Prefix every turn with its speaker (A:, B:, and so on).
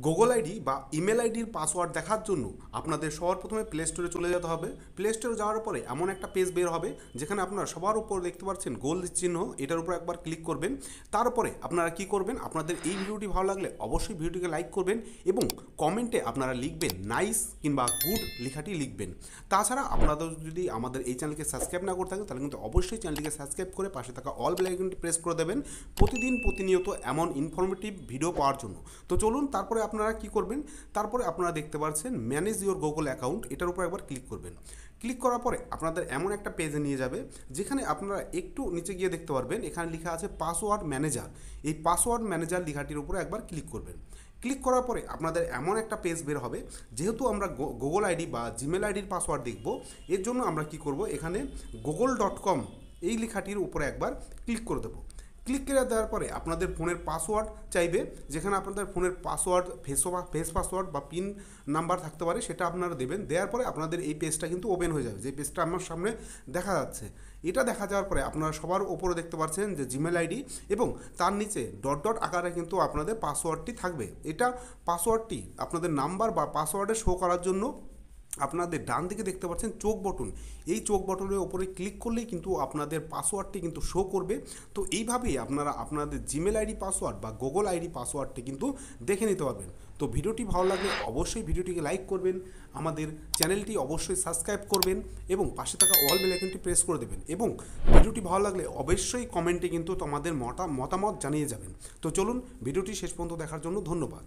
A: Google ID বা email আইডির password দেখার জন্য আপনাদের সবার প্রথমে প্লে স্টোরে চলে যেতে হবে। প্লে স্টোরে যাওয়ার পরে এমন একটা পেজ বের হবে যেখানে আপনারা সবার উপর দেখতে পাচ্ছেন গোল চিহ্ন, এটার উপর একবার ক্লিক করবেন। তারপরে আপনারা কি করবেন, আপনাদের এই ভিডিওটি ভালো লাগলে অবশ্যই ভিডিওটিকে লাইক করবেন এবং কমেন্টে আপনারা লিখবেন নাইস কিংবা গুড লেখাটি লিখবেন। তাছাড়া আপনাদের যদি আমাদের এই চ্যানেলকে সাবস্ক্রাইব না করে থাকেন তাহলে কিন্তু অবশ্যই চ্যানেলটিকে সাবস্ক্রাইব করে পাশে থাকা অল বেল আইকনটি প্রেস করে দেবেন প্রতিনিয়ত এমন ইনফরমেটিভ ভিডিও পাওয়ার জন্য। তো চলুন তারপরে আপনারা কি করবেন, তারপরে আপনারা দেখতে পাচ্ছেন ম্যানেজ ইওর গুগল অ্যাকাউন্ট, এটার উপর একবার ক্লিক করবেন। ক্লিক করার পরে আপনাদের এমন একটা পেজে নিয়ে যাবে যেখানে আপনারা একটু নিচে গিয়ে দেখতে পারবেন এখানে লেখা আছে পাসওয়ার্ড ম্যানেজার। এই পাসওয়ার্ড ম্যানেজার লেখাটির উপরে একবার ক্লিক করবেন। ক্লিক করার পরে আপনাদের এমন একটা পেজ বের হবে। যেহেতু আমরা গুগল আইডি বা জিমেল আইডির পাসওয়ার্ড দেখব, এর জন্য আমরা কি করব, এখানে google.com এই লেখাটির উপরে একবার ক্লিক করে দেবো। ক্লিক করে দেওয়ার পরে আপনাদের ফোনের পাসওয়ার্ড চাইবে, যেখানে আপনাদের ফোনের পাসওয়ার্ড ফেস পাসওয়ার্ড বা পিন নাম্বার থাকতে পারে, সেটা আপনারা দেবেন। দেওয়ার পরে আপনাদের এই পেজটা কিন্তু ওপেন হয়ে যাবে, যে পেজটা আমার সামনে দেখা যাচ্ছে। এটা দেখা যাওয়ার পরে আপনারা সবার ওপরে দেখতে পাচ্ছেন যে জিমেল আইডি এবং তার নিচে ডট ডট আকারে কিন্তু আপনাদের পাসওয়ার্ডটি থাকবে। এটা পাসওয়ার্ডটি আপনাদের নাম্বার বা পাসওয়ার্ডে শো করার জন্য আপনাদের ডান দিকে দেখতে পাচ্ছেন চোখ বটন, এই চোখ বটনের ওপরে ক্লিক করলেই কিন্তু আপনাদের পাসওয়ার্ডটি কিন্তু শো করবে। তো এইভাবেই আপনারা আপনাদের জিমেল আইডি পাসওয়ার্ড বা গুগল আইডি পাসওয়ার্ডটি কিন্তু দেখে নিতে পারবেন। তো ভিডিওটি ভালো লাগলে অবশ্যই ভিডিওটিকে লাইক করবেন, আমাদের চ্যানেলটি অবশ্যই সাবস্ক্রাইব করবেন এবং পাশে থাকা অল বেল আইকনটি প্রেস করে দেবেন এবং ভিডিওটি ভালো লাগলে অবশ্যই কমেন্টে কিন্তু তোমাদের মতামত জানিয়ে যাবেন। তো চলুন ভিডিওটি শেষ পর্যন্ত দেখার জন্য ধন্যবাদ।